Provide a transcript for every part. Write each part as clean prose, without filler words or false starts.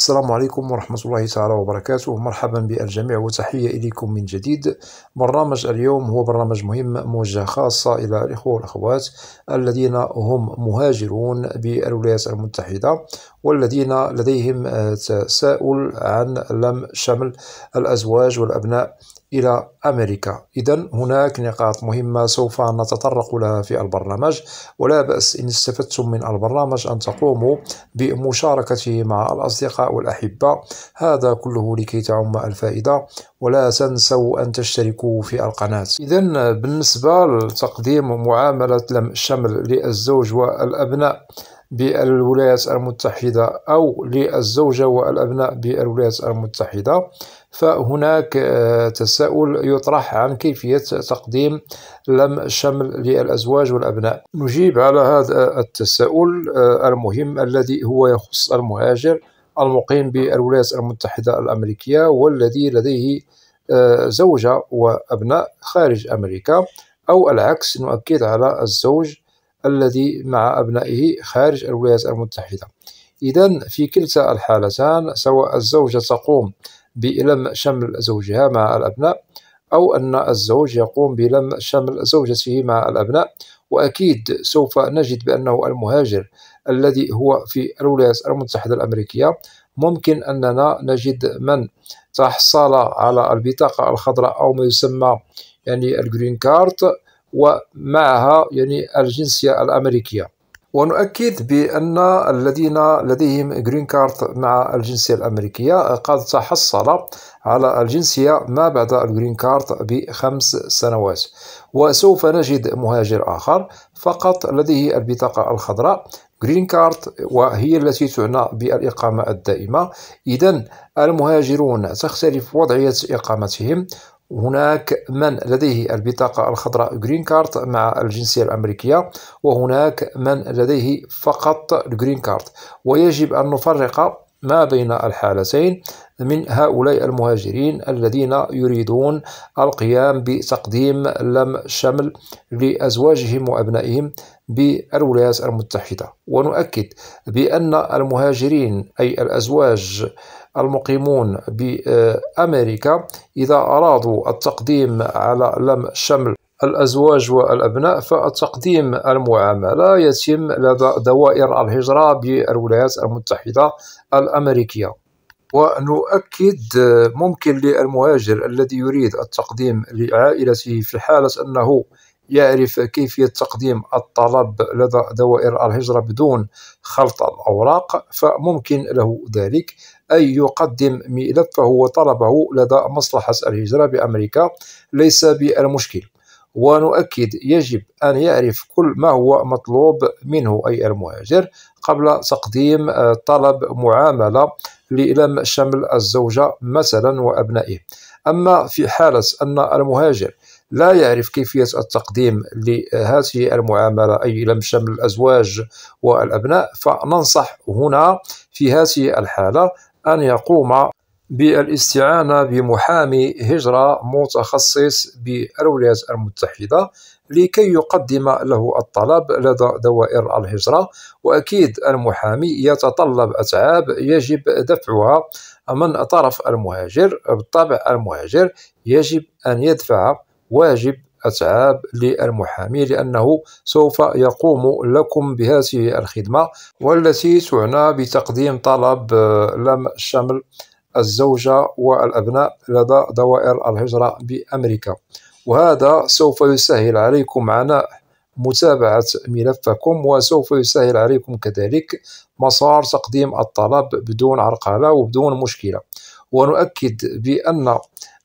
السلام عليكم ورحمة الله تعالى وبركاته. مرحبا بالجميع وتحية إليكم من جديد. برنامج اليوم هو برنامج مهم موجه خاصة إلى الإخوة والأخوات الذين هم مهاجرون بالولايات المتحدة والذين لديهم تساؤل عن لم شمل الأزواج والأبناء إلى أمريكا. إذن هناك نقاط مهمة سوف نتطرق لها في البرنامج، ولا بأس إن استفدتم من البرنامج أن تقوموا بمشاركته مع الأصدقاء والأحبة، هذا كله لكي تعم الفائدة. ولا تنسوا أن تشتركوا في القناة. إذن بالنسبة لتقديم معاملة لم شمل للزوج والأبناء بالولايات المتحدة أو للزوجة والأبناء بالولايات المتحدة، فهناك تساؤل يطرح عن كيفية تقديم لم شمل للأزواج والأبناء. نجيب على هذا التساؤل المهم الذي هو يخص المهاجر المقيم بالولايات المتحدة الأمريكية والذي لديه زوجة وأبناء خارج أمريكا، أو العكس، نؤكد على الزوج الذي مع أبنائه خارج الولايات المتحدة. إذن في كلتا الحالتان، سواء الزوجة تقوم بلم شمل زوجها مع الأبناء أو أن الزوج يقوم بلم شمل زوجته مع الأبناء، وأكيد سوف نجد بأنه المهاجر الذي هو في الولايات المتحدة الأمريكية ممكن أننا نجد من تحصل على البطاقة الخضراء أو ما يسمى الجرين كارد، ومعها الجنسية الأمريكية. ونؤكد بأن الذين لديهم جرين كارد مع الجنسية الأمريكية قد تحصل على الجنسية ما بعد الجرين كارد ب5 سنوات. وسوف نجد مهاجر آخر فقط لديه البطاقة الخضراء جرين كارد، وهي التي تعنى بالإقامة الدائمة. إذن المهاجرون تختلف وضعية إقامتهم. هناك من لديه البطاقة الخضراء جرين كارد مع الجنسية الأمريكية، وهناك من لديه فقط الجرين كارد، ويجب أن نفرق ما بين الحالتين من هؤلاء المهاجرين الذين يريدون القيام بتقديم لم شمل لأزواجهم وأبنائهم بالولايات المتحدة. ونؤكد بأن المهاجرين أي الأزواج المقيمون بأمريكا إذا أرادوا التقديم على لم شمل الأزواج والأبناء، فالتقديم المعاملة يتم لدى دوائر الهجرة بالولايات المتحدة الأمريكية. ونؤكد ممكن للمهاجر الذي يريد التقديم لعائلته في حالة أنه يعرف كيفية تقديم الطلب لدى دوائر الهجرة بدون خلط الأوراق، فممكن له ذلك أي يقدم ملفه وطلبه لدى مصلحة الهجرة بأمريكا، ليس بالمشكل. ونؤكد يجب أن يعرف كل ما هو مطلوب منه أي المهاجر قبل تقديم طلب معاملة للم شمل الزوجة مثلا وأبنائه. أما في حالة أن المهاجر لا يعرف كيفية التقديم لهذه المعاملة أي لم شمل الأزواج والأبناء، فننصح هنا في هذه الحالة أن يقوم بالاستعانة بمحامي هجرة متخصص بالولايات المتحدة لكي يقدم له الطلب لدى دوائر الهجرة. وأكيد المحامي يتطلب أتعاب يجب دفعها من طرف المهاجر. بالطبع المهاجر يجب أن يدفع واجب أتعاب للمحامي، لأنه سوف يقوم لكم بهذه الخدمة والتي تعنى بتقديم طلب لم شمل الزوجة والأبناء لدى دوائر الهجرة بأمريكا. وهذا سوف يسهل عليكم عناء متابعة ملفكم، وسوف يسهل عليكم كذلك مسار تقديم الطلب بدون عرقلة وبدون مشكلة. ونؤكد بأن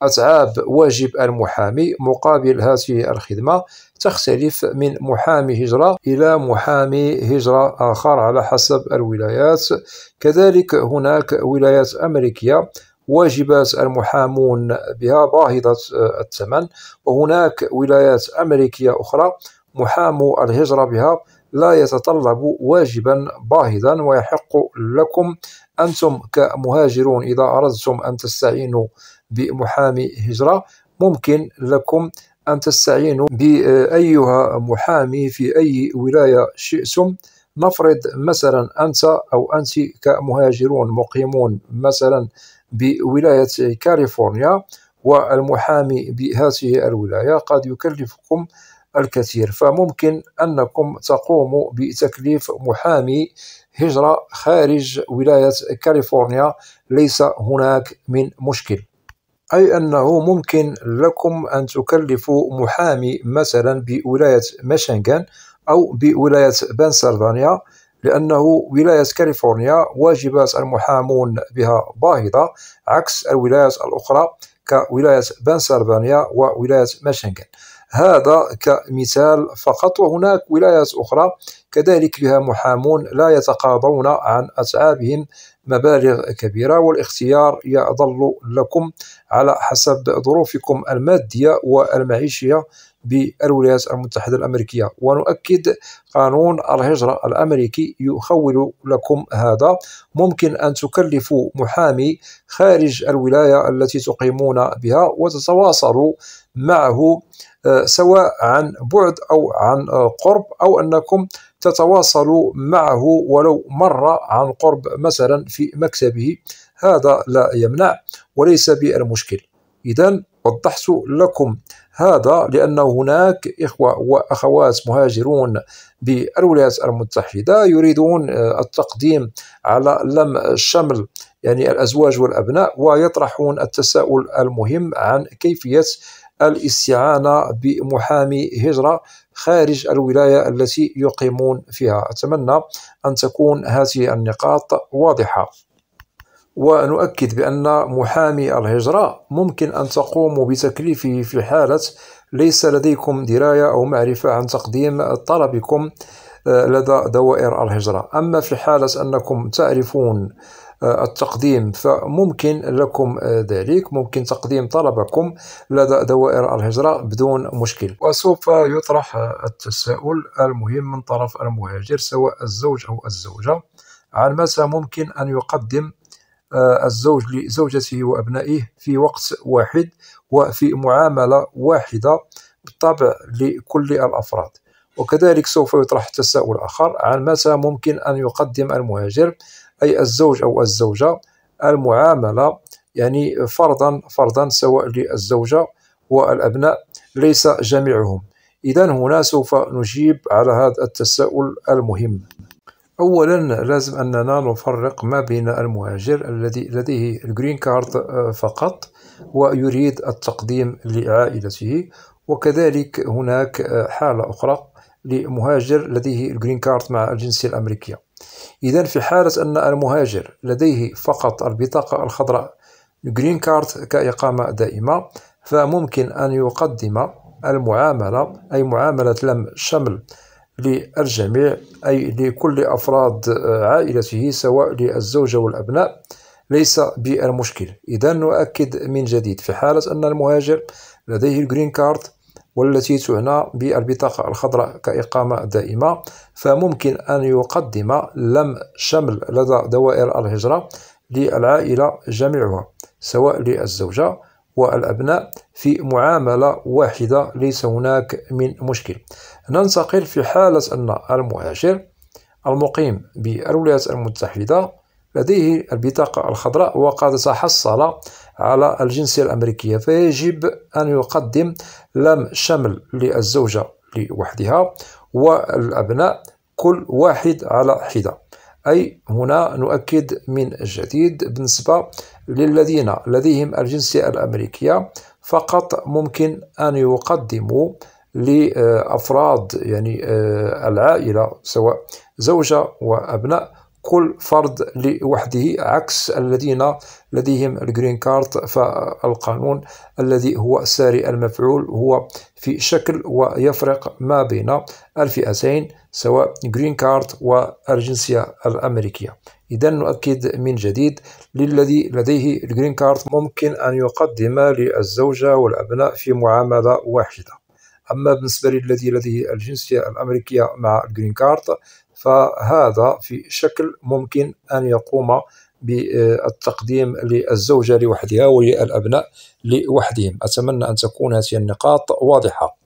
أتعاب واجب المحامي مقابل هذه الخدمة تختلف من محامي هجرة إلى محامي هجرة آخر على حسب الولايات. كذلك هناك ولايات أمريكية واجبات المحامون بها باهظة الثمن، وهناك ولايات أمريكية أخرى محامو الهجرة بها لا يتطلب واجبا باهظا. ويحق لكم أنتم كمهاجرون إذا أردتم أن تستعينوا بمحامي هجرة ممكن لكم أن تستعينوا بأيها محامي في أي ولاية شئتم نفرض مثلا أنت أو أنت كمهاجرون مقيمون مثلا بولاية كاليفورنيا، والمحامي بهذه الولاية قد يكلفكم الكثير، فممكن أنكم تقوموا بتكليف محامي هجرة خارج ولاية كاليفورنيا. ليس هناك من مشكل، أي أنه ممكن لكم أن تكلفوا محامي مثلا بولاية ميشيغان أو بولاية بنسلفانيا، لأنه ولاية كاليفورنيا واجبات المحامون بها باهظة عكس الولايات الأخرى كولاية بنسلفانيا وولاية ميشيغان. هذا كمثال فقط، وهناك ولايات أخرى كذلك بها محامون لا يتقاضون عن أتعابهم مبالغ كبيرة، والاختيار يظل لكم على حسب ظروفكم المادية والمعيشية بالولايات المتحدة الأمريكية. ونؤكد قانون الهجرة الأمريكي يخول لكم هذا. ممكن أن تكلفوا محامي خارج الولاية التي تقيمون بها وتتواصلوا معه سواء عن بعد أو عن قرب، أو أنكم تتواصلوا معه ولو مرة عن قرب مثلا في مكتبه، هذا لا يمنع وليس بالمشكل. إذن وضحت لكم هذا لأن هناك إخوة وأخوات مهاجرون بالولايات المتحدة يريدون التقديم على لم الشمل، يعني الأزواج والأبناء، ويطرحون التساؤل المهم عن كيفية الاستعانة بمحامي هجرة خارج الولاية التي يقيمون فيها. أتمنى أن تكون هذه النقاط واضحة. ونؤكد بأن محامي الهجرة ممكن أن تقوموا بتكليفه في حالة ليس لديكم دراية أو معرفة عن تقديم طلبكم لدى دوائر الهجرة. أما في حالة أنكم تعرفون التقديم فممكن لكم ذلك، ممكن تقديم طلبكم لدى دوائر الهجرة بدون مشكل. وسوف يطرح التساؤل المهم من طرف المهاجر سواء الزوج أو الزوجة عن متى ممكن أن يقدم الزوج لزوجته وأبنائه في وقت واحد وفي معاملة واحدة بالطبع لكل الأفراد. وكذلك سوف يطرح تساؤل آخر عن متى ممكن أن يقدم المهاجر أي الزوج أو الزوجة المعاملة، يعني فرضا سواء للزوجة والأبناء ليس جميعهم. إذن هنا سوف نجيب على هذا التساؤل المهم. أولا لازم أننا نفرق ما بين المهاجر الذي لديه الجرين كارد فقط ويريد التقديم لعائلته، وكذلك هناك حالة أخرى لمهاجر لديه الجرين كارد مع الجنسية الأمريكية. إذن في حالة أن المهاجر لديه فقط البطاقة الخضراء جرين كارد كإقامة دائمة، فممكن أن يقدم المعاملة أي معاملة لم شمل للجميع أي لكل أفراد عائلته سواء للزوجة والأبناء، ليس بالمشكل. إذن نؤكد من جديد في حالة أن المهاجر لديه الجرين كارد والتي تعنى بالبطاقة الخضراء كإقامة دائمة، فممكن أن يقدم لم شمل لدى دوائر الهجرة للعائلة جميعها سواء للزوجة والأبناء في معاملة واحدة، ليس هناك من مشكل. ننتقل في حالة أن المهاجر المقيم بالولايات المتحدة لديه البطاقة الخضراء وقد تحصل على الجنسية الأمريكية، فيجب أن يقدم لم شمل للزوجة لوحدها والأبناء كل واحد على حدة. أي هنا نؤكد من جديد بالنسبة للذين لديهم الجنسية الأمريكية فقط ممكن أن يقدموا لأفراد يعني العائلة سواء زوجة وأبناء كل فرد لوحده عكس الذين لديهم الجرين كارد. فالقانون الذي هو ساري المفعول هو في شكل ويفرق ما بين الفئتين سواء جرين كارد والجنسية الأمريكية. إذن نؤكد من جديد للذي لديه الجرين كارد ممكن أن يقدم للزوجة والأبناء في معاملة واحدة. أما بالنسبة للذي لديه الجنسية الأمريكية مع الجرين كارد فهذا في شكل ممكن أن يقوم بالتقديم للزوجة لوحدها وللأبناء لوحدهم. أتمنى أن تكون هذه النقاط واضحة.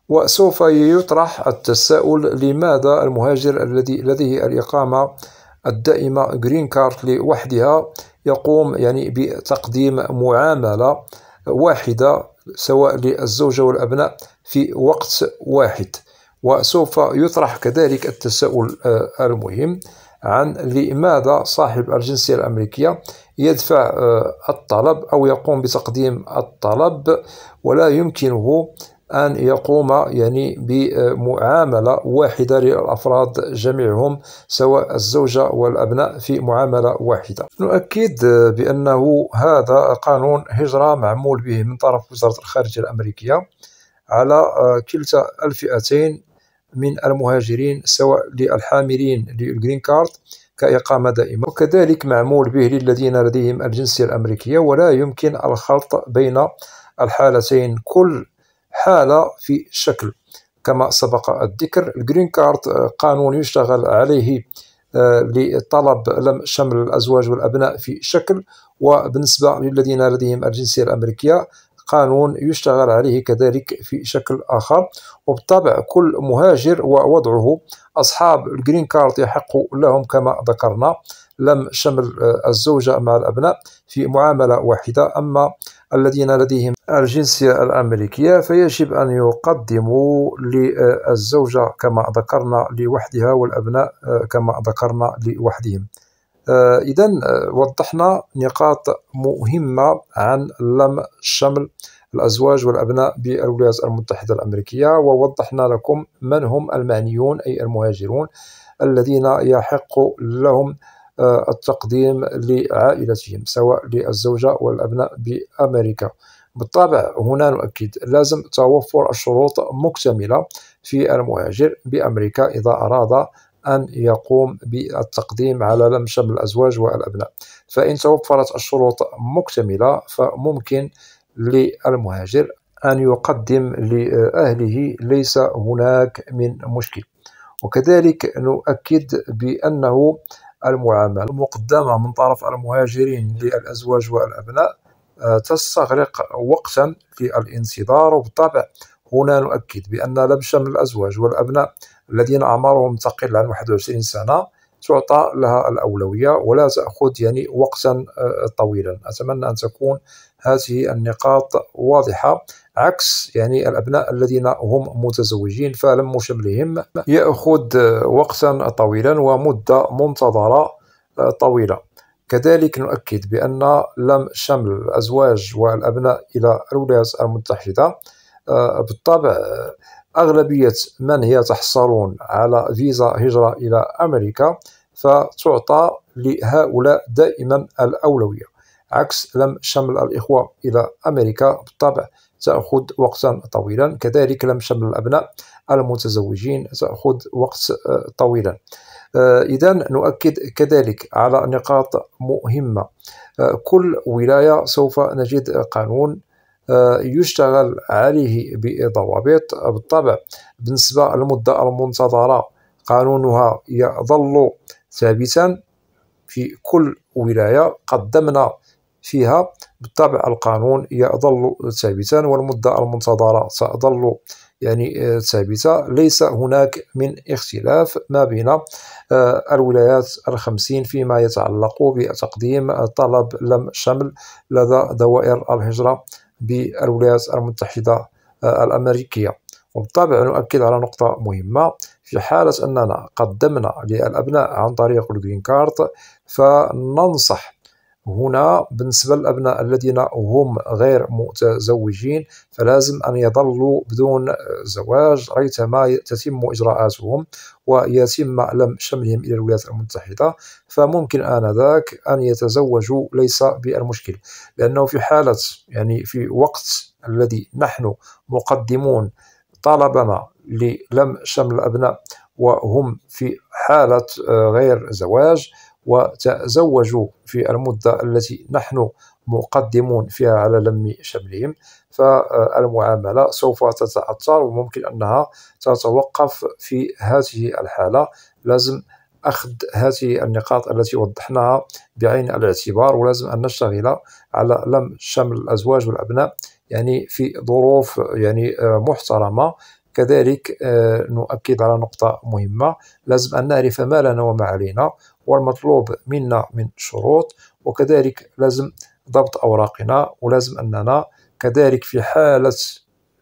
وسوف يطرح التساؤل: لماذا المهاجر الذي لديه الإقامة الدائمة جرين كارد لوحدها يقوم بتقديم معاملة واحدة سواء للزوجة والأبناء في وقت واحد؟ وسوف يطرح كذلك التساؤل المهم عن لماذا صاحب الجنسية الأمريكية يدفع الطلب أو يقوم بتقديم الطلب ولا يمكنه أن يقوم بمعاملة واحدة للأفراد جميعهم سواء الزوجة والأبناء في معاملة واحدة. نؤكد بأنه هذا قانون هجرة معمول به من طرف وزارة الخارجية الأمريكية على كلتا الفئتين من المهاجرين، سواء للحاملين للجرين كارد كإقامة دائمة، وكذلك معمول به للذين لديهم الجنسية الأمريكية، ولا يمكن الخلط بين الحالتين. كل حالة في شكل. كما سبق الذكر، الجرين كارد قانون يشتغل عليه لطلب لم شمل الأزواج والأبناء في شكل، وبالنسبة للذين لديهم الجنسية الأمريكية قانون يشتغل عليه كذلك في شكل آخر. وبالطبع كل مهاجر ووضعه. أصحاب الجرين كارد يحق لهم كما ذكرنا لم شمل الزوجة مع الأبناء في معاملة واحدة، أما الذين لديهم الجنسية الأمريكية فيجب أن يقدموا للزوجة كما ذكرنا لوحدها والأبناء كما ذكرنا لوحدهم. إذن وضحنا نقاط مهمة عن لم شمل الأزواج والأبناء بالولايات المتحدة الأمريكية، ووضحنا لكم من هم المعنيون أي المهاجرون الذين يحق لهم التقديم لعائلتهم سواء للزوجة والأبناء بأمريكا. بالطبع هنا نؤكد لازم توفر الشروط مكتملة في المهاجر بأمريكا إذا أراد أن يقوم بالتقديم على لم شمل الأزواج والأبناء. فإن توفرت الشروط مكتملة فممكن للمهاجر أن يقدم لأهله، ليس هناك من مشكل. وكذلك نؤكد بأنه المعاملة المقدمة من طرف المهاجرين للأزواج والأبناء تستغرق وقتا في الانتظار. وبالطبع هنا نؤكد بأن لم شمل الأزواج والأبناء الذين أعمارهم تقل عن 21 سنة تعطى لها الأولوية ولا تأخذ وقتا طويلا. أتمنى أن تكون هذه النقاط واضحة، عكس الأبناء الذين هم متزوجين فلم شملهم يأخذ وقتا طويلا ومدة منتظرة طويلة. كذلك نؤكد بأن لم شمل الأزواج والأبناء إلى الولايات المتحدة بالطبع أغلبية من يتحصلون على فيزا هجرة إلى أمريكا فتعطى لهؤلاء دائما الأولوية، عكس لم شمل الإخوة إلى أمريكا بالطبع تأخذ وقتا طويلا. كذلك لم شمل الأبناء المتزوجين تأخذ وقت طويلا. إذن نؤكد كذلك على نقاط مهمة. كل ولاية سوف نجد قانون يشتغل عليه بضوابط. بالطبع بالنسبة للمدة المنتظرة قانونها يظل ثابتا في كل ولاية قدمنا فيها. بالطبع القانون يظل ثابتا والمدة المنتظرة تظل ثابتة. ليس هناك من اختلاف ما بين الولايات ال50 فيما يتعلق بتقديم طلب لم شمل لدى دوائر الهجرة بالولايات المتحدة الأمريكية. وبالطبع نؤكد على نقطة مهمة: في حالة أننا قدمنا للأبناء عن طريق الجرين كارد فننصح هنا بالنسبة للأبناء الذين هم غير متزوجين فلازم أن يظلوا بدون زواج ريثما تتم إجراءاتهم ويتم لم شملهم إلى الولايات المتحدة، فممكن آنذاك أن يتزوجوا ليس بالمشكل. لأنه في حالة في وقت الذي نحن مقدمون طلبنا للم شمل الأبناء وهم في حالة غير زواج وتزوجوا في المدة التي نحن مقدمون فيها على لم شملهم، فالمعاملة سوف تتأثر وممكن أنها تتوقف. في هذه الحالة لازم أخذ هذه النقاط التي وضحناها بعين الاعتبار، ولازم أن نشتغل على لم شمل الأزواج والأبناء في ظروف محترمة كذلك نؤكد على نقطة مهمة، لازم أن نعرف ما لنا وما علينا والمطلوب منا من شروط، وكذلك لازم ضبط أوراقنا، ولازم أننا كذلك في حالة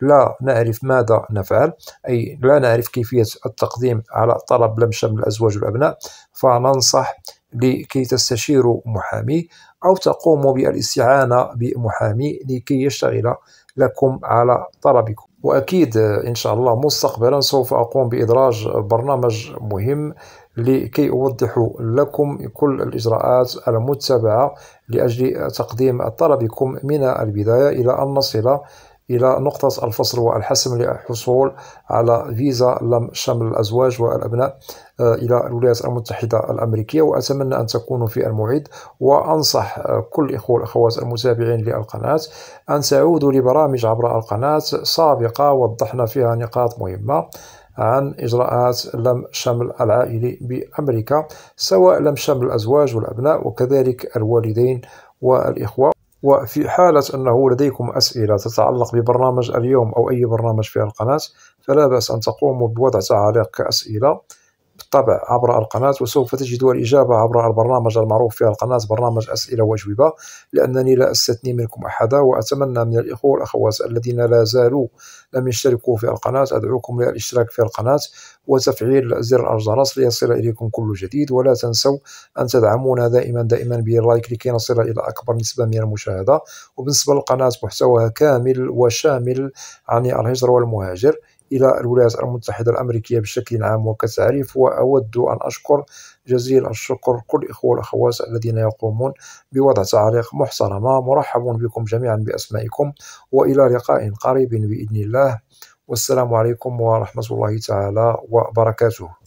لا نعرف ماذا نفعل، أي لا نعرف كيفية التقديم على طلب لم شمل الأزواج والأبناء، فننصح لكي تستشيروا محامي أو تقوموا بالاستعانة بمحامي لكي يشتغل لكم على طلبكم. وأكيد إن شاء الله مستقبلا سوف أقوم بإدراج برنامج مهم لكي أوضح لكم كل الإجراءات المتبعة لأجل تقديم طلبكم من البداية إلى أن نصل إلى نقطة الفصل والحسم للحصول على فيزا لم شمل الأزواج والأبناء إلى الولايات المتحدة الأمريكية. وأتمنى أن تكونوا في الموعد، وأنصح كل الإخوة والأخوات المتابعين للقناة أن تعودوا لبرامج عبر القناة سابقة وضحنا فيها نقاط مهمة عن إجراءات لم شمل العائلي بأمريكا، سواء لم شمل الأزواج والأبناء وكذلك الوالدين والإخوة. وفي حالة أنه لديكم أسئلة تتعلق ببرنامج اليوم أو أي برنامج في القناة، فلا بأس أن تقوموا بوضع تعاليق كأسئلة بالطبع عبر القناة، وسوف تجدوا الإجابة عبر البرنامج المعروف في القناة، برنامج أسئلة وأجوبة، لأنني لا أستثني منكم أحدا. وأتمنى من الإخوة والأخوات الذين لا زالوا لم يشتركوا في القناة، أدعوكم للاشتراك في القناة وتفعيل زر الجرس ليصل إليكم كل جديد، ولا تنسوا أن تدعمونا دائما باللايك لكي نصل إلى أكبر نسبة من المشاهدة. وبالنسبة للقناة محتواها كامل وشامل عن الهجرة والمهاجر إلى الولايات المتحدة الأمريكية بشكل عام وكتعريف. وأود أن أشكر جزيل الشكر كل الإخوة والأخوات الذين يقومون بوضع تعاليق محترمة. مرحب بكم جميعا بأسمائكم، وإلى لقاء قريب بإذن الله، والسلام عليكم ورحمة الله تعالى وبركاته.